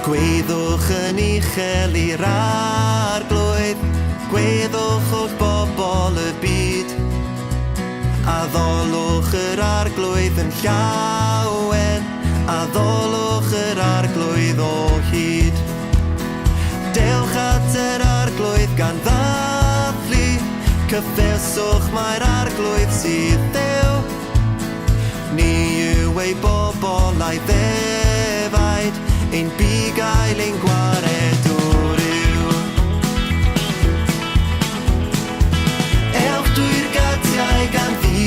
Gweddwch yn uchel i'r arglwydd, gweddwch o'ch bobl y byd. A ddolwch yr arglwydd yn llawen, a ddolwch yr arglwydd o hyd. Dewch at yr arglwydd gan ddathlu, cyffeswch mae'r arglwydd sydd Dduw. Ni yw ei bobl a'i ddefaid, ein bugail ein gwaredwr yw. Ewch drwy'r gatiau gan ddion.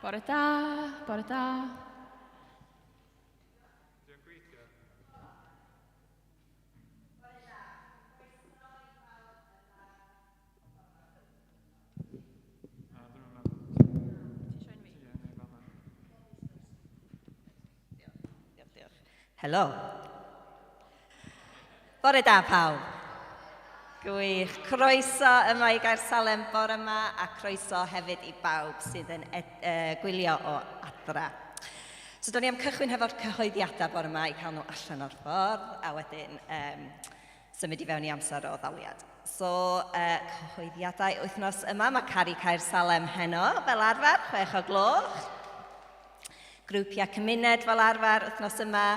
Bore da, bore da. Dwi'n gweithio. Helo. Bore da pawb. Gwych. Croeso yma i Gaersalem bore yma a croeso hefyd i bawb sydd yn gwylio o adra. So, do'n i am cychwyn hefo'r cyhoeddiadau bore yma i cael nhw allan o'r ffordd a wedyn symud i fewn i amser o ddaliad. So, cyhoeddiadau wythnos yma, mae Cari Caersalem heno fel arfer, 6:00. Grwpiau cymuned fel arfer wythnos yma.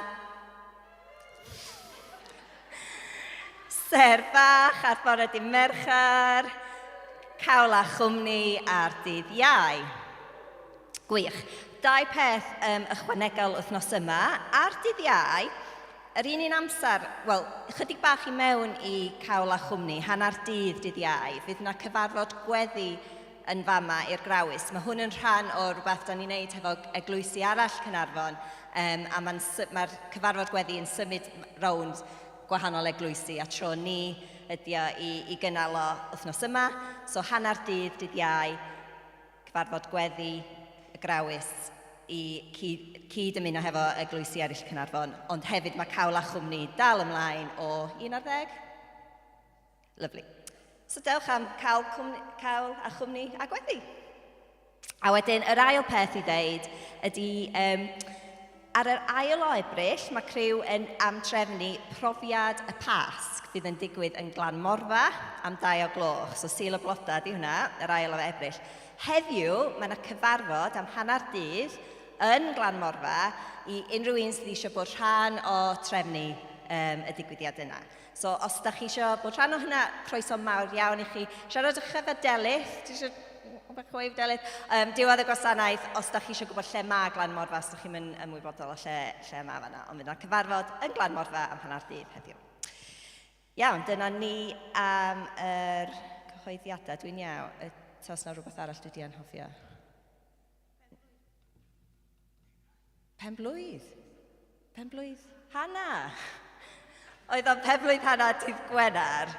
Ser bach ar bore dydd Mercher, cawl a chwmni ar dydd Iau. Gwych. Dau peth ychwanegol wythnos yma. Ar dydd Iau, yr un amser, wel, chydig bach i mewn i cawl a chwmni, hanner dydd Iau, fydd yna cyfarfod gweddi yn fama i'r Grawys. Mae hwn yn rhan o rhywbeth da ni'n neud hefo eglwysi arall Caernarfon, a mae'r cyfarfod gweddi yn symud rownd gwahanol eglwysi, a tro ni ydy i gynnal o wythnos yma. So hanner dydd Iau, cyfarfod gweddi y Grawys i cyd ymuno hefo eglwysi eraill Caernarfon, ond hefyd mae cawl a chwmni dal ymlaen o 11. Lyfli. So dewch am cawl a chwmni a gweddi. A wedyn, yr ail peth i ddeud ydy, ar yr ail o Ebrill, mae criw yn amtrefnu profiad y Pasg fydd yn digwydd yn Glanmorfa am 2:00. So Sul y Bloda di hwnna, yr ail o Ebrill. Heddiw, mae yna cyfarfod am hanner dydd yn Glanmorfa i unrhyw un sydd eisiau bod rhan o trefnu y digwyddiad yna. So os da chi eisiau bod rhan o hynna, croeso mawr iawn i chi. Siarad eich efo Delyth, ti eisiau bach chweif Delyth? Diwedd y gwasanaeth, os da chi eisiau gwybod lle mae Glanmorfa, os da chi'n mynd ymwybodol o lle mae fanna. Ond fydd yna cyfarfod yn Glanmorfa am hanner dydd heddiw. Iawn, dyna ni am yr cyhoeddiadau. Dwi'n iawn. Os yna rhywbeth arall dwi wedi anghofio. Penblwydd. Penblwydd Hana. Oedd o'n penblwydd Hana dydd Gwener.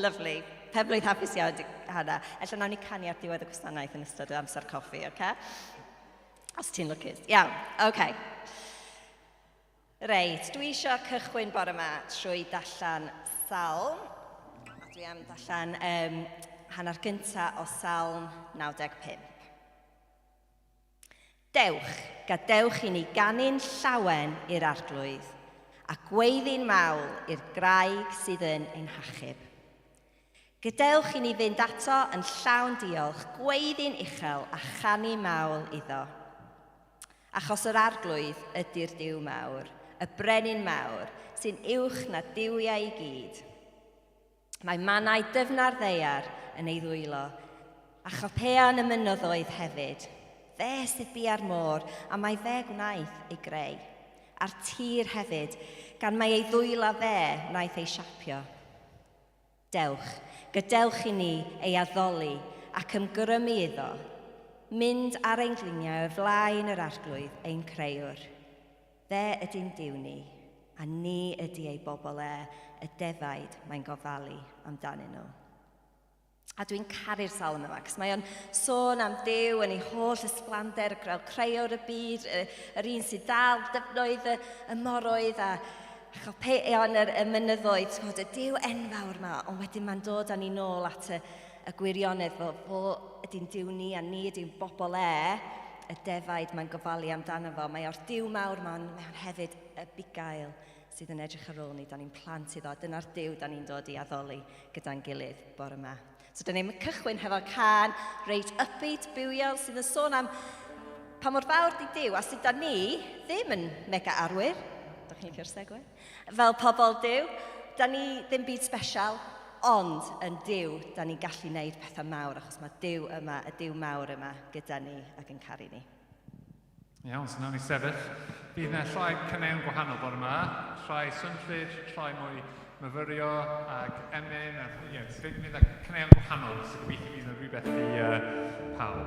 Lyfli. Penblwydd hapus iawn dydd Hana. Ella nawn ni canu ar diwedd y gwasanaeth yn ystod o amser coffi, oce? Os ti'n lwcus. Iawn, oce. Reit, dwi eisiau cychwyn bore yma trwy darllen salm. Dwi am darllen hanner gyntaf o salm 95. Dewch, gadewch i ni ganu'n llawen i'r arglwydd, a gweiddi'n mawl i'r graig sydd yn ein hachub. Gadewch i ni fynd ato yn llawn diolch, gweiddi'n uchel a chanu mawl iddo. Achos yr arglwydd ydy'r Duw mawr, y brenin mawr, sy'n uwch na diwiau i gyd. Mae mannau dyfnar ddeiar yn ei ddwylo, a chopean y mynyddoedd hefyd. Fe sydd bu ar môr, a mae fe gwnaeth ei greu. A'r tir hefyd, gan mae ei ddwylo fe wnaeth ei siapio. Dewch, gadewch i ni ei addoli ac ymgrymu iddo, mynd ar ein gliniau o flaen yr arglwydd ein creuwr. Fe ydy'n Duw ni, a ni ydy ei bobl y defaid mae'n gofalu amdanyn nhw. A dwi'n caru'r salm yma, cos mae o'n sôn am Duw yn ei holl ysblander, creuwr y byd, yr un sydd dal dyfnoedd y moroedd a chopeon y mynyddoedd, y Duw enfawr yma, ond wedyn mae'n dod â ni nôl at y gwirionedd fo ydy'n Duw ni a ni ydy'n bobl y defaid mae'n gofalu amdano fo. Mae o'r Duw mawr yma, mae'n hefyd y bugail sydd yn edrych ar ôl ni, da ni'n plant iddo, dyna'r Duw da ni'n dod i addoli gyda'n gilydd bore yma. So da ni'n cychwyn hefo can reit upbeat, bywiol, sydd yn sôn am pa mor fawr di Duw, a sydd da ni ddim yn mega arwyr, da chi'n licio'r segwe, fel pobl Duw, da ni ddim byd special, ond yn Duw, da ni'n gallu gwneud pethau mawr, achos mae Duw yma, y Duw mawr yma, gyda ni ac yn caru ni. Iawn, so nawn ni sefyll. Bydd yna llai cynewn gwahanol bore yma, llai swnllyd, llai mwy myfyrio ag emyn, fydd yna cynewn gwahanol, so gobeithio fydd yna rhywbeth i pawb.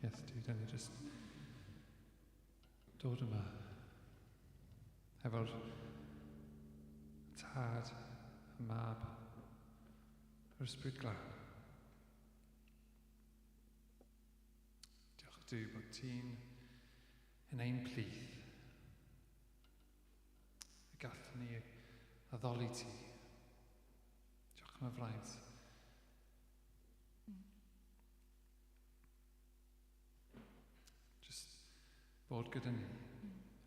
Yes, dude, and you just dod yma efo'r tad, y mab, yr ysbryd glân. Diolch Duw bod ti'n yn ein plith. Y gath ni addoli ti. Diolch am y fraint. Just bod gyda ni.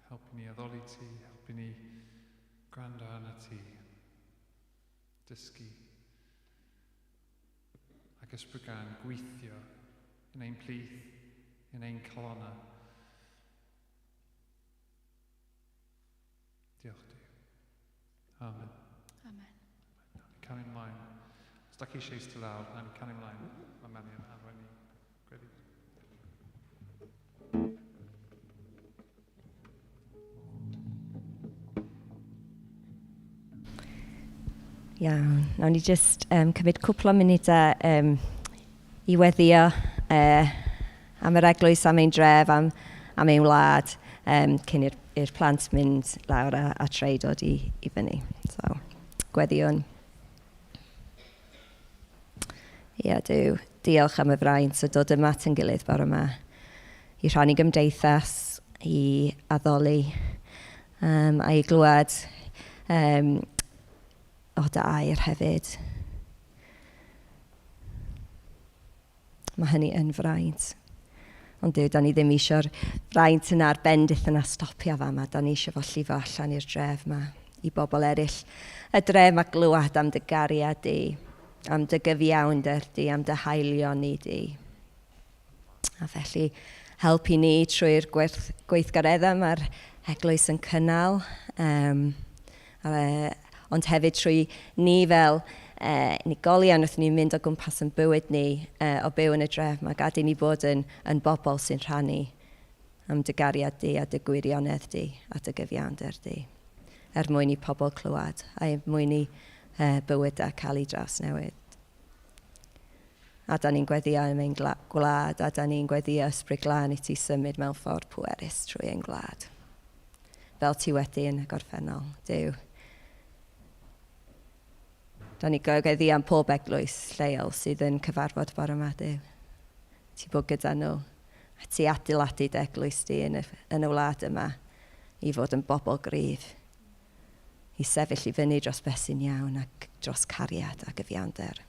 Helpu ni addoli ti, helpu ni gwrando arna ti. Dysgu. Ac ysbrygan gweithio yn ein plith, yn ein calona. Diolch Duw. Amen. Amen. Cael ymlaen. Os da chi eisiau eistedd lawr, na'n cael ymlaen. Mae Mani yn arwain ni. Gwedi. Iawn, nawn ni just cymryd cwpl o munudau i weddio am yr eglwys, am ein dref, am ein wlad, cyn i'r plant mynd lawr a treu dod i fyny. So, gweddiwn. Ia, Duw, diolch am y fraint o dod yma at yn gilydd bore yma i rhannu gymdeithas, i addoli, a i glywed o dy air hefyd. Mae hynny yn fraint. Ond Duw, da ni ddim eisiau'r fraint yna ar bendith yna stopio fama. Da ni eisiau fo llifo allan i'r dref yma i bobl eraill. Y dref mae glywed am dy gariad di, am dy gyfiawnder di, am dy haelion ni di. A felly helpu ni trwy'r gweithgareddau mae'r eglwys yn cynnal. Ond hefyd trwy ni fel unigolion wrth ni'n mynd o gwmpas yn bywyd ni o byw yn y dref. Mae gad i ni bod yn bobl sy'n rhannu am dy gariad di a dy gwirionedd di a dy gyfiawnder di. Mwyn i pobl clywed a mwyn i bywydau cael ei dras newid. A da ni'n gweddio yn ein gwlad a da ni'n gweddio ysbryd glân i ti symud mewn ffordd pwerus trwy ein gwlad. Fel ti wedi yn y gorffennol, Duw. Da ni gweddio am pob eglwys lleol sydd yn cyfarfod bore yma, Duw. Ti bod gyda nhw. A ti adeiladu dy eglwys di yn y wlad yma i fod yn bobl gryf. I sefyll i fyny dros beth sy'n iawn ac dros cariad a gyfiawnder.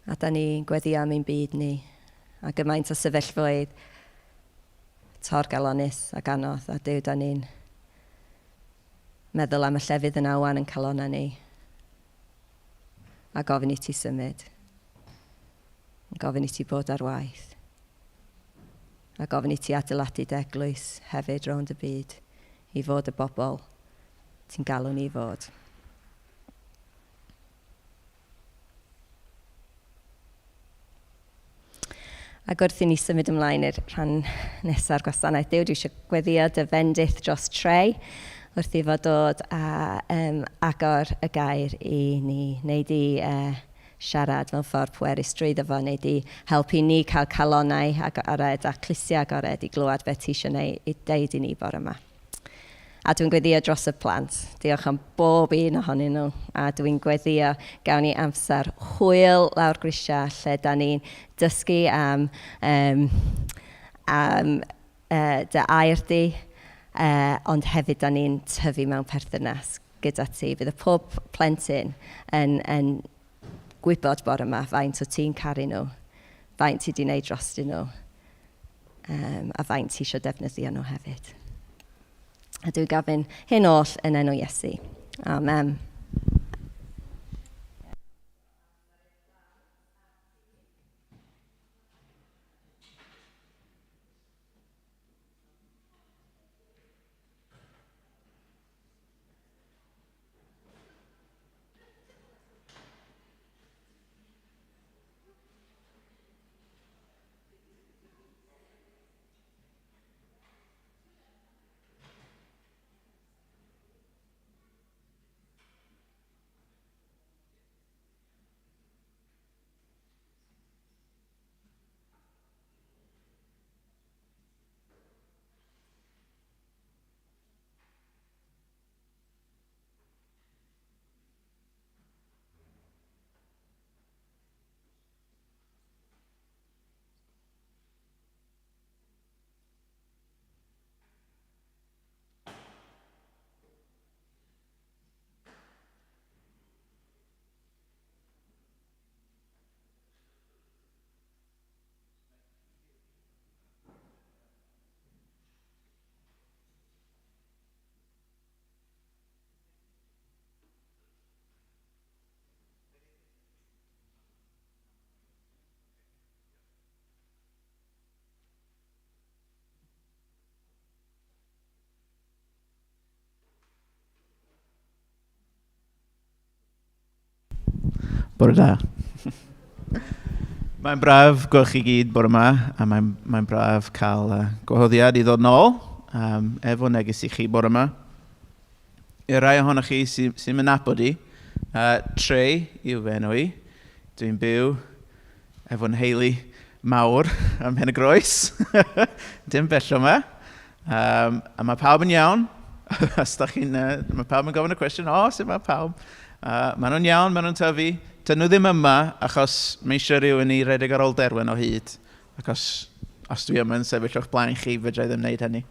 A da ni'n gweddio am ein byd ni a gymaint o sefyllfoedd torgalonus ac anodd. A Duw, da ni'n meddwl am y llefydd yna wan yn calonna ni a gofyn i ti symud. Gofyn i ti bod ar waith. A gofyn i ti adeiladu dy eglwys hefyd rownd y byd i fod y bobl ti'n galw ni fod. Ac wrth i ni symud ymlaen i'r rhan nesaf gwasanaeth Duw, dwi eisiau gweddio dy fendith dros trei wrth i fod dod a agor y gair i ni, neu di siarad mewn ffordd pwerus drwyddo fo, neu di helpu ni cael calonau agored a clusiau agored i glywed beth ti eisiau deud i ni bore yma. A dwi'n gweddio dros y plant. Diolch am bob un ohonyn nhw. A dwi'n gweddio gawn ni amser hwyl lawr grisiau lle da ni'n dysgu am dy air di, ond hefyd da ni'n tyfu mewn perthynas gyda ti. Bydd y pob plentyn yn gwybod bore yma faint o ti'n caru nhw, faint ti di wneud drostyn nhw, a faint ti eisiau defnyddio nhw hefyd. A dwi'n gofyn hyn oll yn enw Iesu. Amen. Bore da. Mae'n braf gwch chi gyd bore yma, a mae'n braf cael gwahoddiad i ddod nôl efo neges i chi bore yma. I rai ohonoch chi sy'n mynd nabod i, Trey yw fenw i. Dwi'n byw efo'n heili mawr am Pen y Groes. Dim bello yma. A mae pawb yn iawn. Mae pawb yn gofyn y cwestiwn, sut mae pawb? Maen nhw'n iawn, maen nhw'n tyfu. Dyn nhw ddim yma achos mae eisiau rhywun i redeg ar ôl derwen o hyd. Achos os dwi yma yn sefyll o'ch blaen chi, fedra i ddim wneud hynny.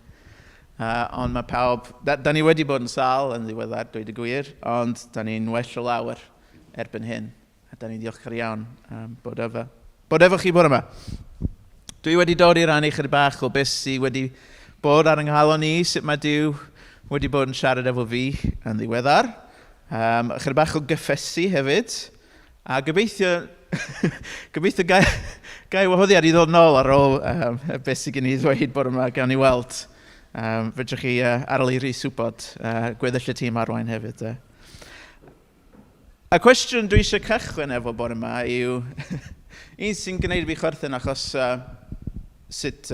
Ond mae pawb... Da ni wedi bod yn sal yn ddiweddar, dweud y gwir, ond da ni'n well o lawer erbyn hyn. A da ni'n diolchgar iawn bod efo chi bod yma. Dwi wedi dod i rannu chydig bach o beth sydd wedi bod ar ynghalon ni, sut mae Duw wedi bod yn siarad efo fi yn ddiweddar. Chydig bach o gyffesu hefyd. A gobeithio gai wahoddiad i ddod nôl ar ôl beth sydd gen i ddweud bod yma gan i weld. Fedrwch chi arol i rhyswbod gweddill y tîm arwain hefyd. Y cwestiwn dwi eisiau cychwyn efo bod yma yw un sy'n gwneud fi chwerthin achos sut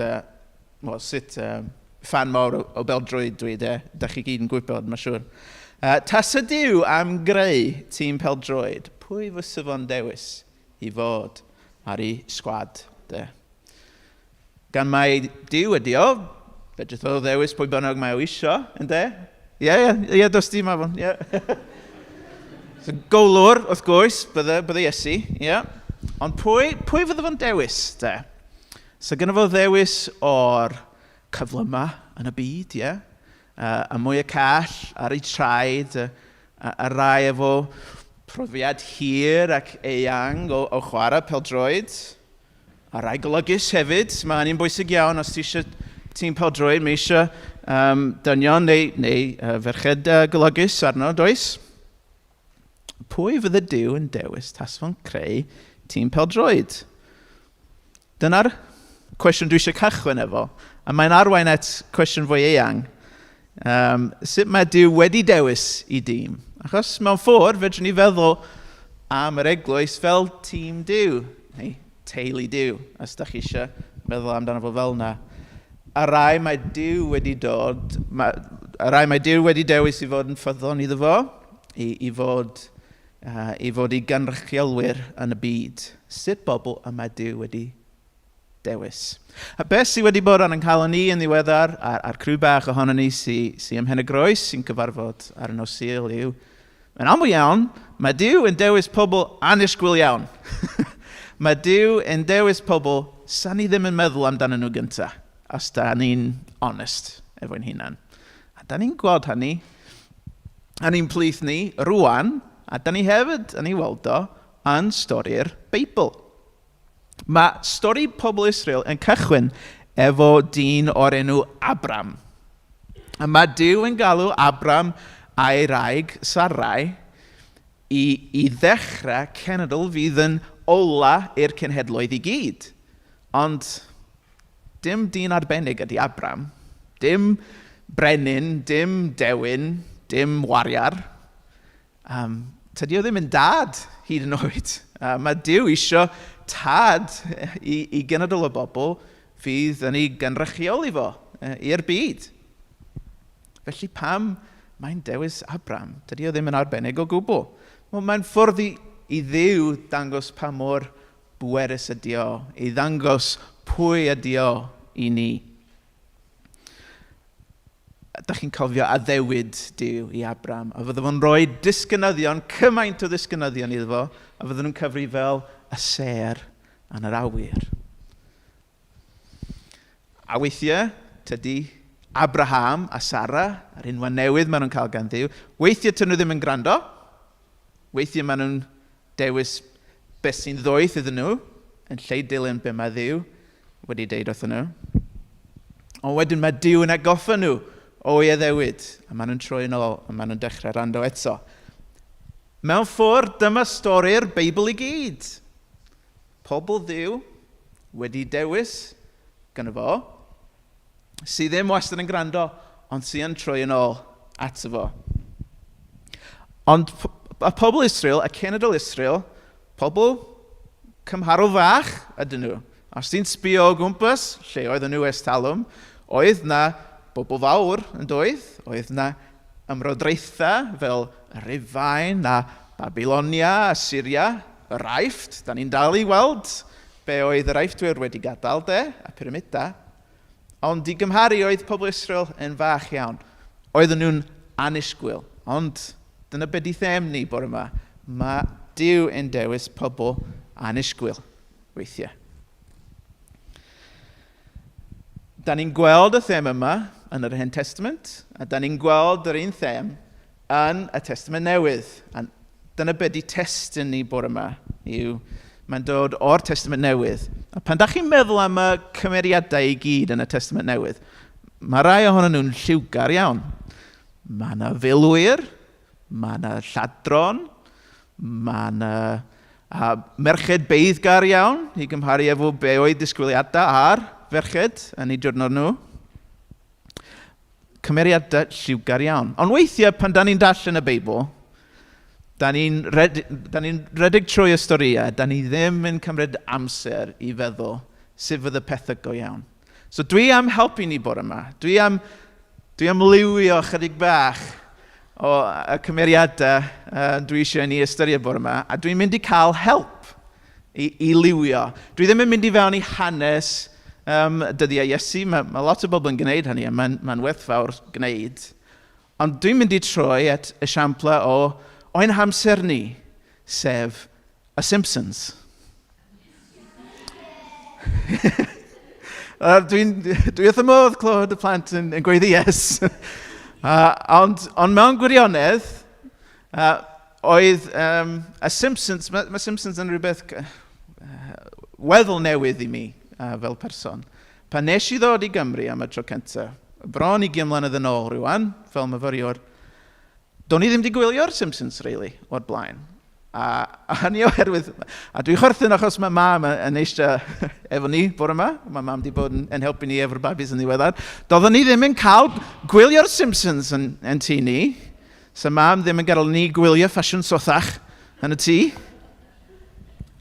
fan mawr o beldrwyd dwi da chi gyd yn gwybod, mae'n siŵr. Tasa Duw am greu tîm peldroed, pwy fysa fo'n dewis i fod ar ei sgwad? Gan mai Duw ydi o, fedrith o ddewis pwy bynnag mae o isio, ynddo? Ie, dos di ma fo'n, ie. So, golwr, wrth gwrs, bydde Iesu, ie. Ond pwy fydde fo'n dewis, de? So, gyda fo ddewis o'r cyflyma yn y byd, ie. A mwy o call ar ei traed, a rai efo profiad hir ac eang o chwarae peldroed. A rai golygus hefyd, mae hynny'n bwysig iawn os ti eisiau tîm peldroed, mae eisiau dynion neu ferched golygus arno, does? Pwy fydde Duw yn dewis tas fo'n creu tîm peldroed? Dyna'r cwestiwn dwi eisiau cychwyn efo, a mae'n arwain at cwestiwn fwy eang. Sut mae Duw wedi dewis i dîm? Achos mewn ffordd, fedrwn ni feddwl am yr eglwys fel tîm Duw, neu teulu Duw, os da chi eisiau meddwl amdano fo fel yna. A rai mae Duw wedi dewis i fod yn ffyddon iddo fo, i fod i gynrychiolwyr yn y byd. Sut bobl y mae Duw wedi dewis? A beth sydd wedi bod yn ynghalon ni yn ddiweddar, a'r crw bach ohono ni sy'n ym Mhen y Groes, sy'n cyfarfod ar y nos Sul yw, yn aml iawn, mae Duw yn dewis pobl annisgwyl iawn. Mae Duw yn dewis pobl sa'n ni ddim yn meddwl amdano nhw gyntaf, os da ni'n honest efo'n hunan. A da ni'n gweld hynny, a ni'n plith ni rwan, a da ni hefyd yn ei weld o yn stori'r Beibl. Mae stori pobl Israel yn cychwyn efo dyn o'r enw Abram. A mae Duw yn galw Abram a'i wraig Sarai i ddechrau cenedl fydd yn ola i'r cenhedloedd i gyd. Ond dim dyn arbennig ydy Abram. Dim brenin, dim dewin, dim wariar. Tydi o ddim yn dad hyd yn oed. Mae Duw isio tad i genedl o bobl fydd yn ei gynrychioli fo i'r byd. Felly pam mae'n dewis Abram? Dydy o ddim yn arbennig o gwbl. Mae'n ffordd i Dduw dangos pa mor bwerus ydy o, i ddangos pwy ydy o i ni. Da chi'n cofio addewid Duw i Abram, a fydde fo'n rhoi disgynyddion, cymaint o disgynyddion iddo fo, a fydde nhw'n cyfri fel y ser yn yr awyr. A weithiau, tydi Abraham a Sarah, yr unwa newydd maen nhw'n cael gan Dduw, weithiau tyn nhw ddim yn gwrando, weithiau maen nhw'n dewis beth sy'n ddwyth iddyn nhw, yn lle dilyn be mae Dduw wedi deud wrthyn nhw. Ond wedyn mae Duw yn atgoffa nhw o ei addewid, a maen nhw'n troi yn ôl, a maen nhw'n dechrau rando eto. Mewn ffordd, dyma stori'r Beibl i gyd. Pobl Dduw wedi dewis gyda fo, sydd ddim wastad yn gwrando, ond sydd yn troi yn ôl ato fo. Ond y pobl Israel, y cenedl Israel, pobl cymharol fach ydyn nhw. Os ti'n sbio o gwmpas, lle oedd nhw ers talwm, oedd na bobl fawr yn doedd, oedd na ymrodraethau fel Rufain a Babylonia a Syria, y Raifft. Da ni'n dal i weld be oedd y Raiffdwyr wedi gadael a pyramida. Ond i gymharu oedd pobl Israel yn fach iawn. Oedden nhw'n annisgwyl. Ond dyna beth i them ni bore yma. Mae Duw yn dewis pobl annisgwyl weithiau. Da ni'n gweld y them yma yn yr Hen Testament, a da ni'n gweld yr un them yn y Testament Newydd. A dyna beth i testyn ni bore yma mae'n dod o'r Testament Newydd. A pan da chi'n meddwl am y cymeriadau i gyd yn y Testament Newydd, mae rai ohonyn nhw'n lliwgar iawn. Mae yna filwyr, mae yna lladron, mae yna merched beiddgar iawn, i gymharu efo be oedd disgwyliadau ar ferched yn ei diwrnod nhw. Cymeriadau lliwgar iawn. Ond weithiau pan da ni'n darllen y Beibl, da ni'n redig trwy y storïau, da ni ddim yn cymryd amser i feddwl sut fydd y pethau go iawn. So dwi am helpu ni bore yma. Dwi am liwio chydig bach o y cymeriadau dwi eisiau ni ystyried bore yma, a dwi'n mynd i cael help i liwio. Dwi ddim yn mynd i fewn i hanes dyddiau Iesu. Mae lot o bobl yn gwneud hynny, a mae'n werthfawr gwneud. Ond dwi'n mynd i troi at esiamplau o'n hamser ni, sef y Simpsons. Dwi wrth y modd clywed y plant yn gweiddi yes. Ond mewn gwirionedd, oedd y Simpsons, mae Simpsons yn rhywbeth weddol newydd i mi fel person. Pan nes i ddod i Gymru am y tro cyntaf, bron i 20 mlynedd yn ôl rwan, fel myfyriwr, do'n i ddim wedi gwylio'r Simpsons, really, o'r blaen. A hynny oherwydd, a dwi'n chwerthin achos mae mam yn eistedd efo ni bore yma. Mae mam wedi bod yn helpu ni efo'r babis yn ddiweddar. Doeddwn ni ddim yn cael gwylio'r Simpsons yn tŷ ni. So mam ddim yn gadael ni gwylio ffasiwn sothach yn y tŷ.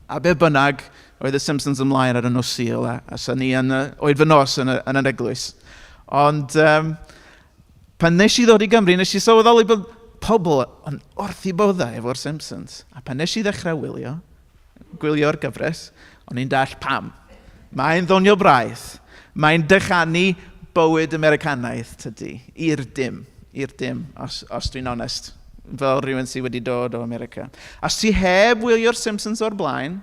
A be bynnag, oedd y Simpsons ymlaen ar y nos Sul, a sa ni oedd fy nos yn yr eglwys. Ond pan nes i ddod i Gymru, nes i sylweddoli bod pobl yn wrth i boddau efo'r Simpsons. A pan nes i ddechrau gwylio'r gyfres, o'n i'n dall pam. Mae'n ddonio braidd. Mae'n dychanu bywyd Americanaidd tydi. I'r dim, os dwi'n onest. Fel rhywun sydd wedi dod o America. Os ti heb wylio'r Simpsons o'r blaen,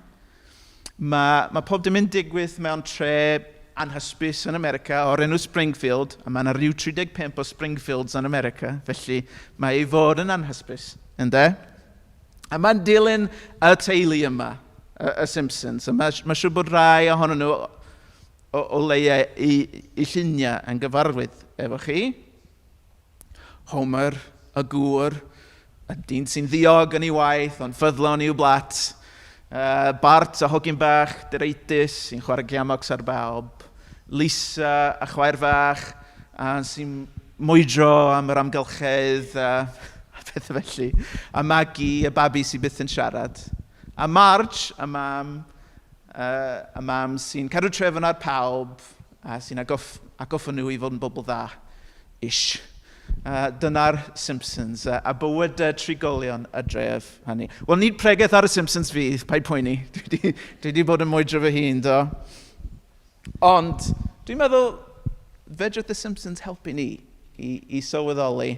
mae pob dim yn digwydd mewn tre anhysbys yn America o'r enw Springfield, a mae yna rhyw 35 o Springfields yn America, felly mae ei fod yn anhysbys, ynddo? A mae'n dilyn y teulu yma, y Simpsons, a mae siŵr bod rai ohonyn nhw o leia i lluniau yn gyfarwydd efo chi. Homer, y gŵr, y dyn sy'n ddiog yn ei waith, ond ffyddlon i'w blat. Bart, a hogyn bach, direitus, sy'n chwarae giamocs ar bawb. Lisa, a chwaer fach, sy'n mwydro am yr amgylchedd, a pethau felly. A Maggie, y babi sy'n byth yn siarad. A Marge, y mam sy'n cadw trefn ar pawb, a sy'n agoffa nhw i fod yn bobl dda. Ish. Dyna'r Simpsons, a bywyd trigolion y dref hynny. Wel, nid pregeth ar y Simpsons fydd, paid poeni. Dwi wedi bod yn mwydro fy hun, do. Ond, dwi'n meddwl, fedrith y Simpsons helpu ni i sylweddoli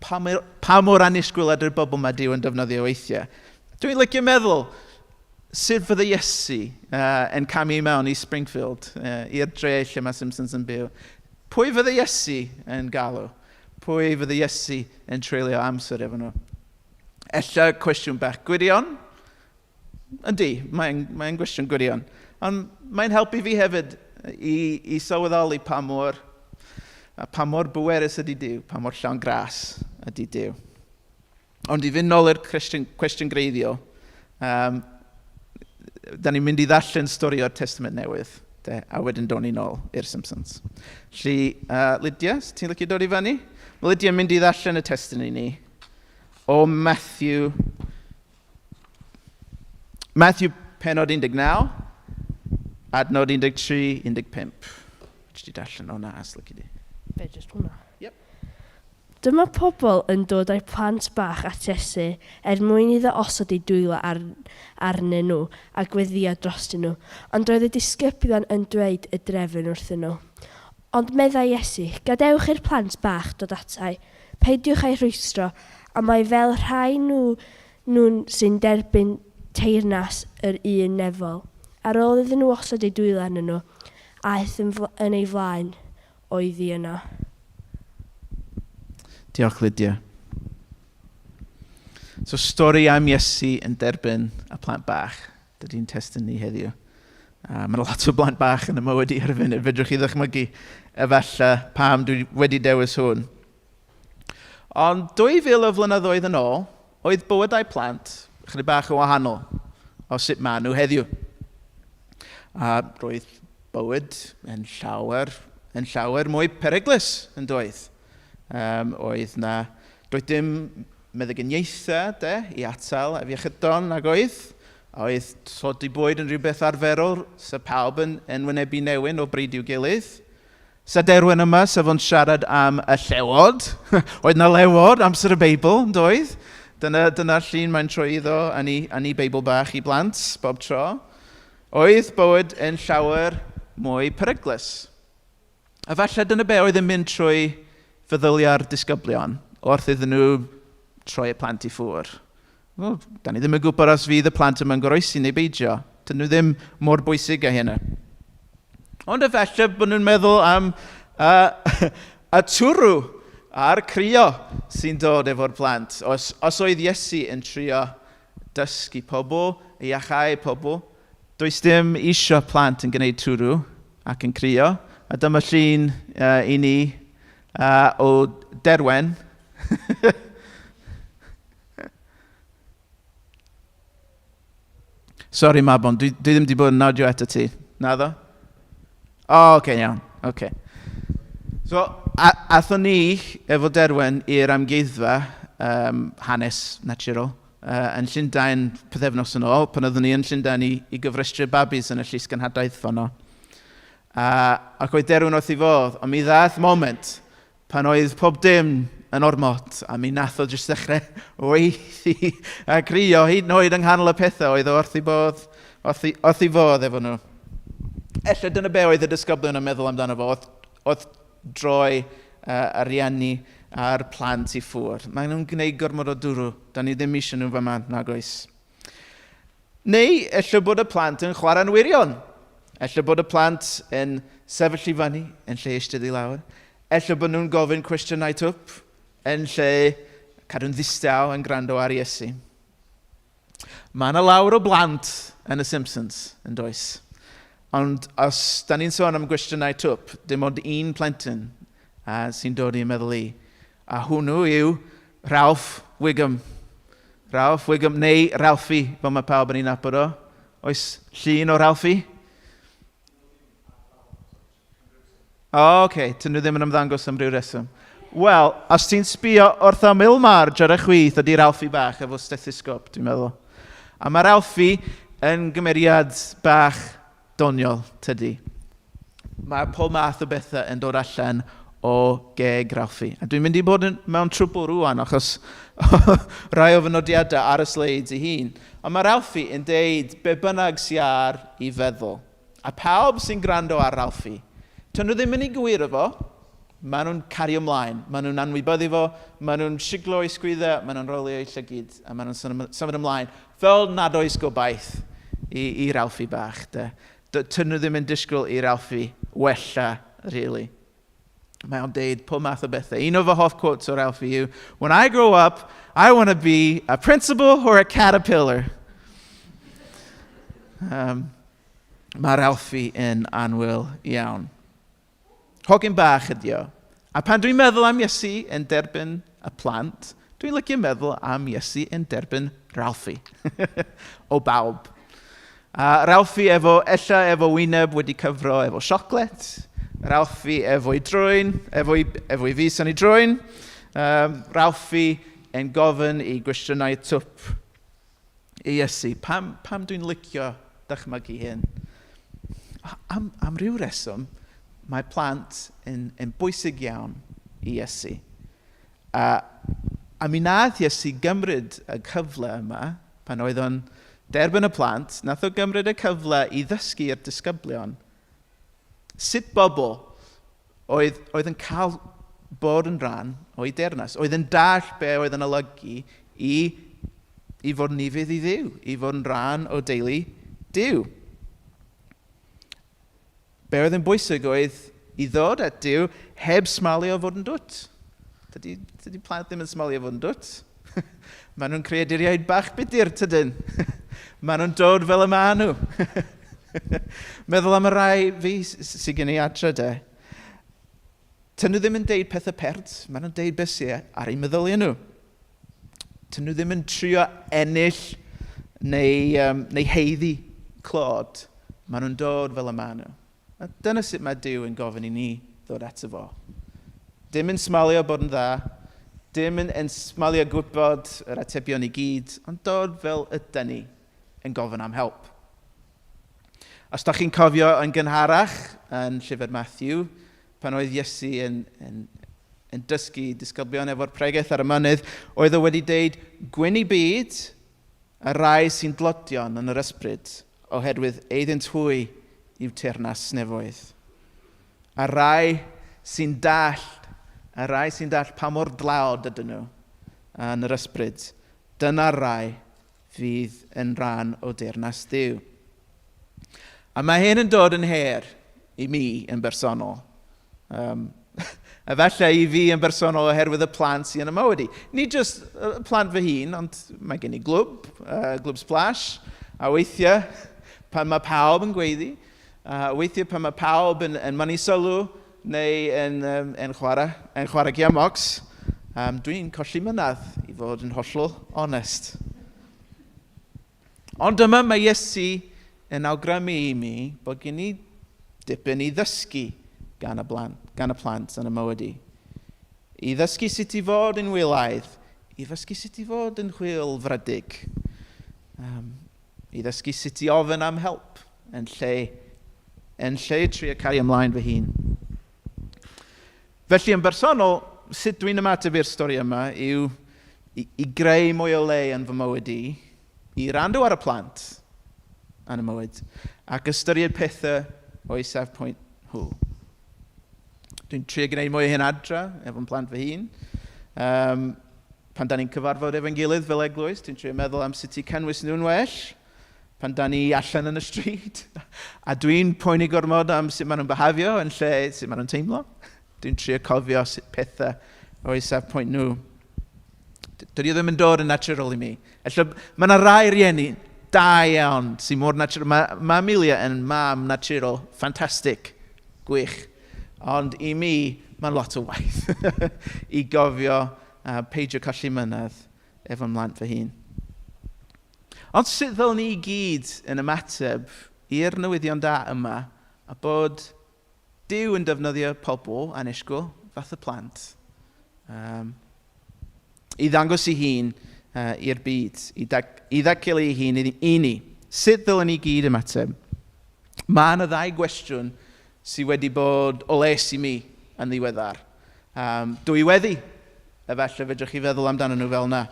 pa mor annisgwyl ydy'r bobl mae Duw yn defnyddio weithiau. Dwi'n licio meddwl, sut fydde Iesu yn camu mewn i Springfield, i'r dre lle mae Simpsons yn byw. Pwy fydde Iesu yn galw? Pwy fydde Iesu yn treulio amser efo nhw? Ella cwestiwn bach gwirion? Yndi, mae'n gwestiwn gwirion. Ond mae'n helpu fi hefyd i sylweddoli pa mor bwerus ydy Duw, pa mor llawn gras ydy Duw. Ond i fynd nôl i'r cwestiwn greiddiol, da ni'n mynd i ddarllen stori o'r Testament Newydd. A wedyn dod ni nôl i'r Simpsons. Felly, Lydia, ti'n licio dod i fyny? Mae Lydia yn mynd i ddarllen y testyn i ni o Matthew Matthew penod 19, adnod 13-15. Wnes di darllen o nas, lygu di. Be, jyst hwnna? Yep. Dyma pobl yn dod â'u plant bach at Iesu mwyn iddo osod ei dwylo arnyn nhw a gweddio drostyn nhw, ond roedd y disgyblion yn dweud y drefn wrthyn nhw. Ond meddai Iesu, gadewch i'r plant bach dod atai, peidiwch ei rwystro, a mae fel rhai nhw'n sy'n derbyn teyrnas yr un nefol. Ar ôl iddyn nhw osod ei dwylo arnyn nhw, aeth yn ei flaen oedd hi yna. Diolch, Lydia. So, stori am Iesu yn derbyn y plant bach. Dydy'n testyn ni heddiw. Mae lot o blant bach yn y mywyd i ar y funud. Fedrwch chi ddychmygu efallai pam dwi wedi dewis hwn. Ond 2000 o flynyddoedd yn ôl, oedd bywydau plant chydig bach yn wahanol o sut maen nhw heddiw. Roedd bywyd yn llawer mwy peryglus yn doedd. Doedd dim meddyginiaethau i atal a fiechydon nag oedd. Oedd tlodi bwyd yn rhywbeth arferol, sa pawb yn wynebu newyn o bryd i'w gilydd. Sa derwen yma, sa fo'n siarad am y llewod. Oedd na lewod amser y Beibl, yn doedd. Dyna'r llun mae'n troi iddo yn ei Beibl bach i blant, bob tro. Oedd bywyd yn llawer mwy peryglus. A falle dyna be oedd yn mynd trwy feddyliau'r disgyblion wrth iddyn nhw troi y plant i ffwr. Wel, da ni ddim yn gwybod os fydd y plant yma'n goroesi neu beidio. Dyn nhw ddim mor bwysig â hynny. Ond efallai bod nhw'n meddwl am y twrw a'r crio sy'n dod efo'r plant. Os oedd Iesu yn trio dysgu pobl, i iachau pobl, does dim isio plant yn gwneud twrw ac yn crio. A dyma llun i ni o Derwen. Sori, Mabon, dwi ddim wedi bod yn nawdio eto ti. Naddo? Oce, iawn. Okay. So, athon ni efo Derwen i'r amgueddfa hanes natural yn Llundain pythefnos yn ôl, pan oeddwn ni yn Llundain i gyfrestru babis yn y llys ganhadaeth fanno. Ac oedd Derwen wrth i fodd, ond mi ddaeth moment pan oedd pob dim yn ormod, a mi nath o jyst dechrau weithi a crio, hyd yn oed yng nghanol y pethau oedd o wrth i fodd efo nhw. Ella dyna be oedd y disgyblion yn meddwl amdano fo, oedd droi y rieni a'r plant i ffwr. Mae nhw'n gwneud gormod o dwrw, da ni ddim eisiau nhw fyma, nag oes. Neu, ella bod y plant yn chwarae'n wirion. Ella bod y plant yn sefyll i fyny, yn lle eistedd i lawr. Ella bod nhw'n gofyn cwestiynau twp, yn lle cadw'n ddistaw yn gwrando ar Iesu. Mae yna lawr o blant yn y Simpsons, yn does. Ond os da ni'n sôn am gwestiynau twp, dim ond un plentyn sy'n dod i'n meddwl i. A hwnnw yw Ralph Wiggum. Ralph Wiggum, neu Ralphie, fel mae pawb yn ei nabod o. Oes llun o Ralphie? Oce, tyn nhw ddim yn ymddangos am ryw reswm. Wel, os ti'n sbio wrth aml Marge ar y chwith ydy Ralphie bach efo stethosgop, dwi'n meddwl. A mae Ralphie yn gymeriad bach doniol, tydi. Mae pob math o bethau yn dod allan o geg Ralphie. A dwi'n mynd i bod mewn trwbl rwan, achos rai o fy nodiadau ar y sleids i hun. Ond mae Ralphie yn deud be bynnag sy'n ar i feddwl. A pawb sy'n gwrando ar Ralphie, tyn nhw ddim yn ei gwir efo, maen nhw'n cario ymlaen, maen nhw'n anwybyddu fo, maen nhw'n siglo i sgwyddau, maen nhw'n rolio i llygyd, a maen nhw'n symud ymlaen. Fel nad oes gobaith i Ralphie bach. Tyn nhw ddim yn disgwyl i Ralphie wella, really. Mae o'n deud pob math o bethau. Un o fy hoff quotes o Ralphie yw, when I grow up, I want to be a principal or a caterpillar. Mae Ralphie yn anwyl iawn. Hogyn bach ydi o. A pan dwi'n meddwl am Iesu yn derbyn y plant, dwi'n licio meddwl am Iesu yn derbyn Ralphie. O bawb. Ralphie efo wyneb wedi cyfro efo siocled. Ralphie efo i drwyn, efo i fus yn ei drwyn. Ralphie yn gofyn i gwestiynau twp. i Iesu. Pam dwi'n licio dychmygu hyn? Am ryw reswm, mae plant yn bwysig iawn i Iesu. A mi nath Iesu gymryd y cyfle yma, pan oedd o'n derbyn y plant, nath o gymryd y cyfle i ddysgu'r disgyblion. Sut bobl oedd yn cael bod yn rhan o'i deyrnas, oedd yn dall be oedd yn olygu i fod yn ifydd i Dduw, i fod yn rhan o deulu Duw. Be oedd yn bwysig oedd i ddod at Duw heb smalio fod yn dwt. Dydy plant ddim yn smalio fod yn dwt. Maen nhw'n creaduriaid bach budur, tydyn. Maen nhw'n dod fel y maen nhw. Meddwl am y rai fi sy'n gen i adre de. Tyn nhw ddim yn deud pethau pert, maen nhw'n deud beth sy'n ar eu meddyliau nhw. Tyn nhw ddim yn trio ennill neu heiddi clod, maen nhw'n dod fel y maen nhw. A dyna sut mae Duw yn gofyn i ni ddod ato fo. Dim yn smalio bod yn dda, dim yn smalio gwybod yr atebion i gyd, ond dod fel ydyn ni yn gofyn am help. Os da chi'n cofio yn gynharach yn llyfr Matthew, pan oedd Iesu yn dysgu disgyblion efo'r pregaeth ar y mynydd, oedd o wedi deud, gwyn i byd y rai sy'n dlodion yn yr ysbryd, oherwydd eiddent hwy i'w teyrnas nefoedd. A rai sy'n dall pa mor dlawd ydyn nhw yn yr ysbryd, dyna'r rai fydd yn rhan o deyrnas Duw. A mae hyn yn dod yn her i mi yn bersonol. Efallai i fi yn bersonol oherwydd y plant sy'n yma wedi. Ni jyst plant fy hun, ond mae gen i glwb splash, a weithiau pan mae pawb yn gweiddi, weithiau pan mae pawb yn mynnu sylw neu yn chwarae giamocs, dwi'n colli mynadd i fod yn hollol onest. Ond yma mae Iesu yn awgrymu i mi bod gen i dipyn i ddysgu gan y plant yn y mywyd i. I ddysgu sut i fod yn wylaidd, i ddysgu sut i fod yn chwilfrydig, i ddysgu sut i ofyn am help yn lle trio cario ymlaen fy hun. Felly yn bersonol, sut dwi'n ymateb i'r stori yma yw i greu mwy o le yn fy mywyd i rando ar y plant yn y mywyd, ac ystyried pethau o'i safpwynt nhw. Dwi'n trio gwneud mwy o hyn adra efo'n plant fy hun. Pan da ni'n cyfarfod efo'n gilydd fel eglwys, dwi'n trio meddwl am sut i cynnwys nhw'n well. Pan da ni allan yn y stryd. A dwi'n poeni gormod am sut maen nhw'n behafio yn lle sut maen nhw'n teimlo. Dwi'n trio cofio sut pethau o'i safpwynt nhw. Dydy o ddim yn dod yn natural i mi. Mae yna rai rieni da iawn sy'n mor natural. Mae Amelia yn mam natural, ffantastig, gwych. Ond i mi, mae'n lot o waith i gofio peidio colli mynadd efo mlant fy hun. Ond sut ddylwn ni gyd yn ymateb i'r newyddion da yma a bod Duw yn defnyddio pobl annisgwyl fath y plant i ddangos ei hun i'r byd, i ddacil ei hun i ni. Sut ddylwn ni gyd ymateb? Mae yna ddau gwestiwn sydd wedi bod o les i mi yn ddiweddar. Dwy weddi, efallai fedrwch chi feddwl amdano nhw fel yna.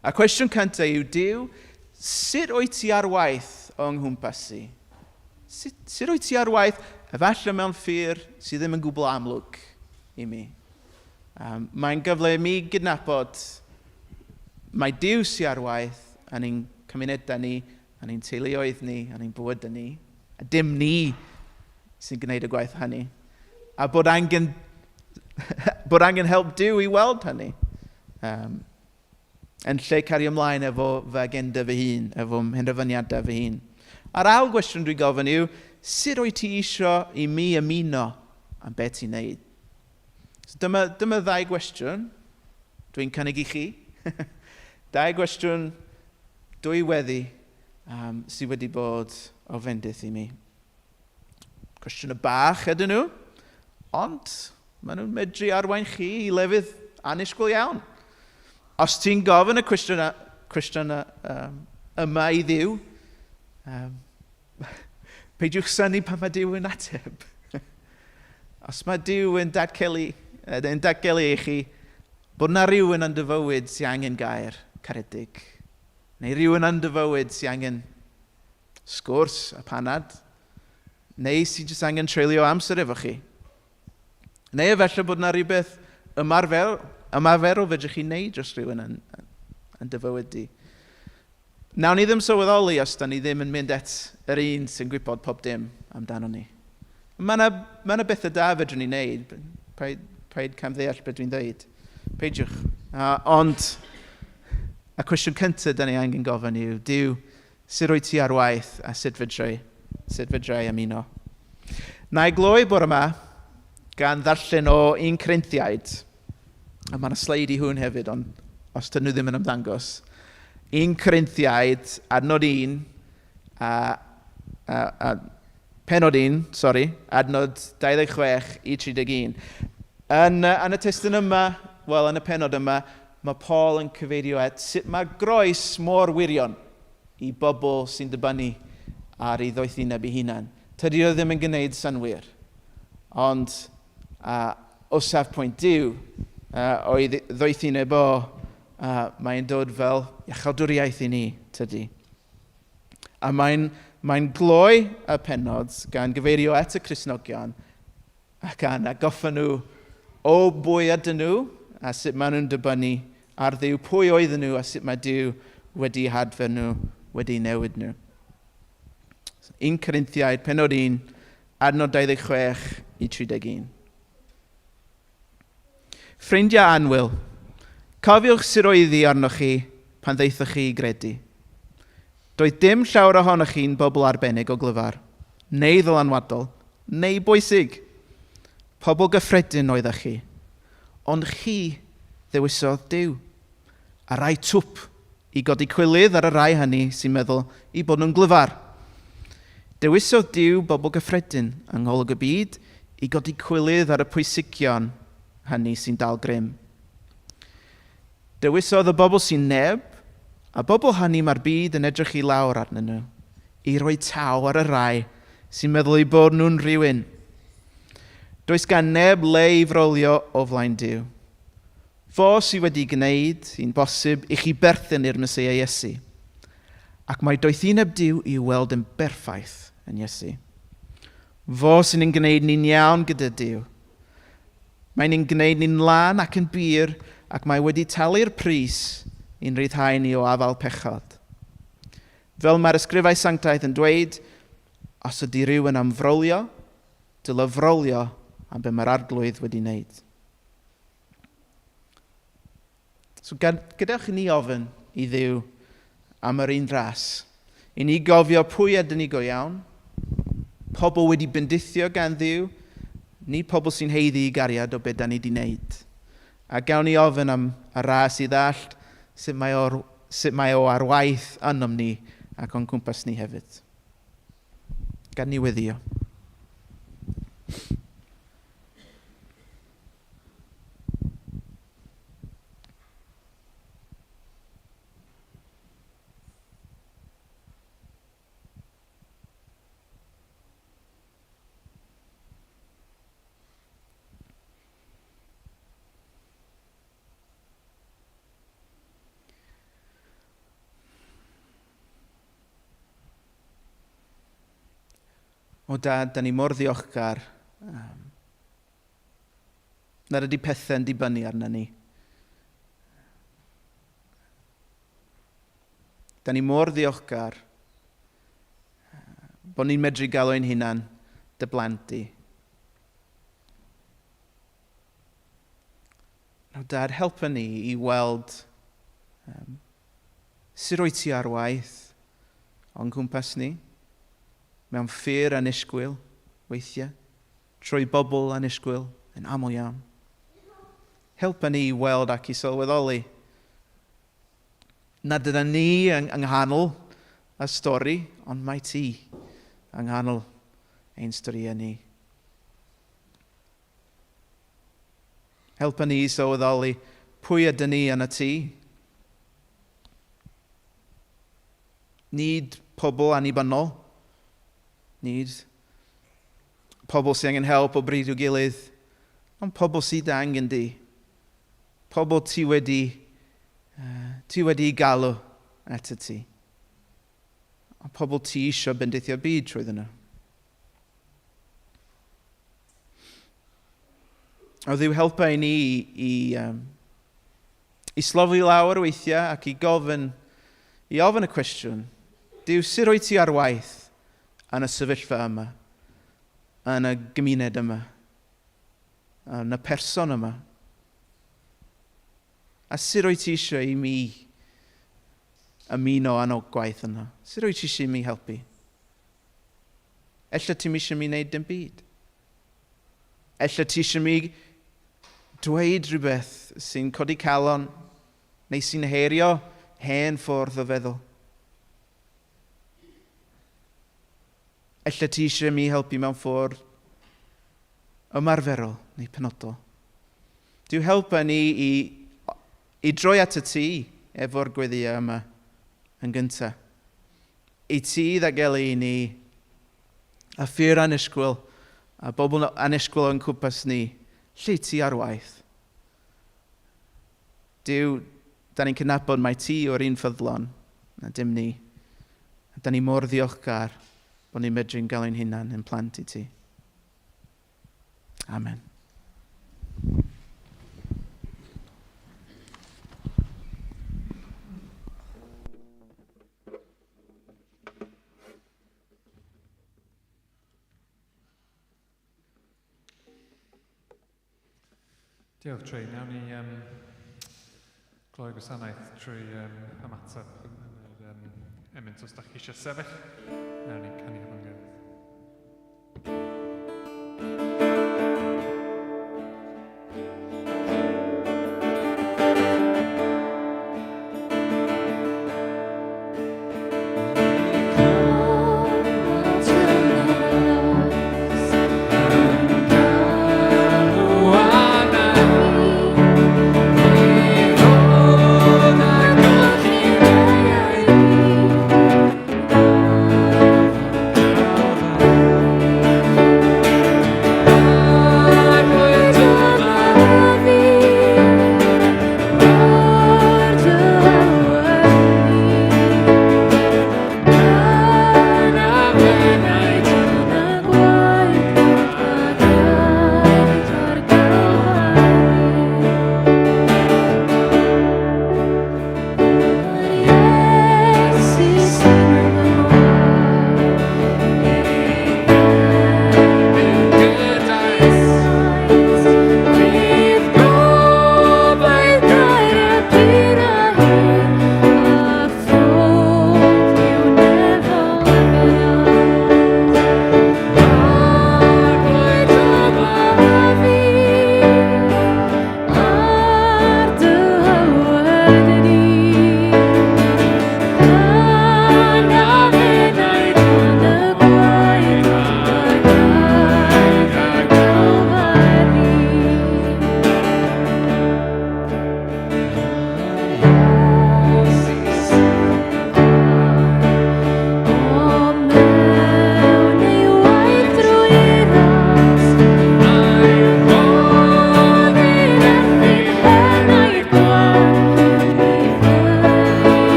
A cwestiwn cyntaf yw, Duw, sut wyt ti ar waith o'n nghwmpas i? Sut wyt ti ar waith, efallai mewn ffyr sydd ddim yn gwbl amlwg i mi? Mae'n gyfle i mi gydnabod mae Duw sydd ar waith yn ein cymunedau ni, yn ein teuluoedd ni, yn ein bywydau ni, a dim ni sy'n gwneud y gwaith hynny. A bod angen help Duw i weld hynny. Yn lle cario ymlaen efo fy agenda fy hun, efo mhenderfyniadau fy hun. A'r ail gwestiwn dwi'n gofyn yw, sut wyt ti isio i mi ymuno am beth ti'n neud? So dyma ddau gwestiwn dwi'n cynnig i chi. Dau gwestiwn dwy weddi sydd wedi bod o fendith i mi. Cwestiwn y bach ydyn nhw, ond maen nhw'n medru arwain chi i lefydd annisgwyl iawn. Os ti'n gofyn y cwestiwn cwestiwn yma i Dduw. Peidiwch syni pan mae Duw yn ateb. Os mae Duw yn datgelu i chi bod na rhywun yn dy fywyd sy'n angen gair caredig, neu rhywun yn dy fywyd sy'n angen sgwrs a panad, neu sy'n jyst angen treulio amser efo chi, neu efallai bod na rhywbeth ymarferol fedrwch chi wneud dros rhywun yn dy fywyd di. Nawn ni ddim sylweddoli os da ni ddim yn mynd et yr un sy'n gwybod pob dim amdano ni. Mae yna bethau da fedrwn ni wneud. Paid cam ddeall beth dwi'n dweud. Peidiwch. Ond y cwestiwn cyntaf da ni angen gofyn yw, Duw, sut wyt ti ar waith a sut fedrai ymuno? Na i gloi bore yma gan ddarllen o 1 Corinthiaid. A mae yna sleid i hwn hefyd, ond os dyn nhw ddim yn ymddangos. 1 Corinthiaid, adnod 1, penod 1, adnod 26 i 31. Yn y testyn yma, yn y penod yma, mae Paul yn cyfeirio at sut mae groes mor wirion i bobl sy'n dibynnu ar ei ddoethineb ei hunan. Tydi o ddim yn gwneud synwyr. Ond o safpwynt Duw, o'i ddoethineb o, mae'n dod fel iachawdwriaeth i ni, tydi. A mae'n gloi y penod gan gyfeirio at y Cristnogion a gan agoffa nhw o bwy ydyn nhw a sut maen nhw'n dibynnu ar Dduw, pwy oedden nhw a sut mae Duw wedi hadfer nhw, wedi newid nhw. 1 Corinthiaid, penod 1, adnod 26 i 31. Ffrindiau anwyl, cofiwch sut oedd hi arnoch chi pan ddeithoch chi i gredu. Doedd dim llawer ohonoch chi'n bobl arbennig o glyfar, neu ddylanwadol, neu bwysig. Pobl gyffredin oeddech chi, ond chi ddewisodd Duw. A rai twp i godi cwilydd ar y rai hynny sy'n meddwl i bod nhw'n glyfar. Dewisodd Duw bobl gyffredin yng ngholwg y byd i godi cwilydd ar y pwysigion hynny sy'n dal grym. Dewisodd y bobl sy'n neb, a bobl hynny mae'r byd yn edrych i lawr arnyn nhw, i roi taw ar y rai sy'n meddwl i bod nhw'n rhywun. Does gan neb le i frolio o flaen Duw. Fo sydd wedi gwneud sy'n bosib i chi berthyn i'r Meseia Iesu. Ac mae doethineb Duw i weld yn berffaith yn Iesu. Fo sy'n ein gwneud ni'n iawn gyda Duw. Mae'n ein gwneud ni'n lan ac yn bir, ac mae wedi talu'r pris i'n rhyddhau ni o afal pechod. Fel mae'r ysgrifau sanctaidd yn dweud, os ydy rhywun am frolio, dylai frolio am be mae'r arglwydd wedi wneud. So gadewch i ni ofyn i Dduw am yr un ras. I ni gofio pwy ydyn ni go iawn, pobl wedi bendithio gan Dduw, ni pobl sy'n heiddi i gariad o beth da ni wedi wneud. A gawn ni ofyn am y ras i ddallt sut mae o ar waith ynom ni ac o'n cwmpas ni hefyd. Gad ni weddio. O Dad, da ni mor ddiolchgar nad ydy pethau'n dibynnu arna ni. Da ni mor ddiolchgar bod ni'n medru gael o'n hunan dy blant di. O Dad, helpa ni i weld sut wyt ti ar waith o'n cwmpas ni. Mewn ffyr annisgwyl, weithiau, trwy bobl annisgwyl, yn aml iawn. Helpa ni i weld ac i sylweddoli. Nad yna ni yng nghanol y stori, ond mae ti yng nghanol ein stori ni. Helpa ni i sylweddoli pwy ydyn ni yn y ti. Nid pobl annibynnol. Nid pobl sydd angen help o bryd i'w gilydd. Ond pobl sydd angen di. Pobl ti wedi galw eto ti. A pobl ti eisiau bendithio byd trwyddyn nhw. O ddiw helpa i ni i slofi lawr weithiau ac i ofyn y cwestiwn. Dyw, sut rwy ti ar waith yn y sefyllfa yma, yn y gymuned yma, yn y person yma? A sut rwy ti eisiau i mi ymuno â'n o gwaith yna? Sut rwy ti eisiau i mi helpu? Ella ti eisiau mi wneud dim byd. Ella ti eisiau mi dweud rhywbeth sy'n codi calon neu sy'n herio hen ffordd o feddwl. Ella ti eisiau mi helpu mewn ffordd ymarferol neu penodol. Dyw helpa ni i droi at y ti efo'r gweddiau yma yn gyntaf. I ti ddagelu i ni a ffyr annisgwyl a bobl annisgwyl o'n cwmpas ni. Lle ti ar waith? Dyw, da ni'n cydnabod mai ti o'r un ffyddlon na dim ni. A da ni mor ddiolchgar bod ni'n medru'n gael ein hunan yn plant i ti. Amen. Diolch, Trey. Nawn ni gloi gwasanaeth trwy ymateb yn yr emynt os da chi eisiau sefyll. Nawn ni canu hwnna'n gyda.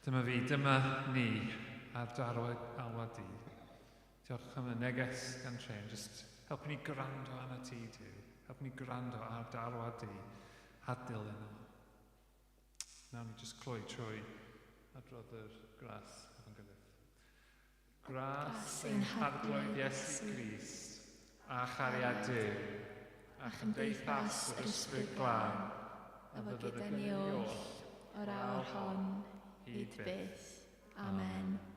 Dyma fi, dyma ni ar darwedd alwad di. Diolch am y neges gan tren. Just help ni gwrando am y ti, Duw. Help ni gwrando ar darwad di. Hadil yno. Nawr ni just cloi trwy adrodd yr gras yn gydaeth. Gras ein hadroedd Iesu Grist, a chariad Duw, a chymdeithas yr ysbryd glân, a fod gyda ni oll o'r awr hon hyd byth. Amen.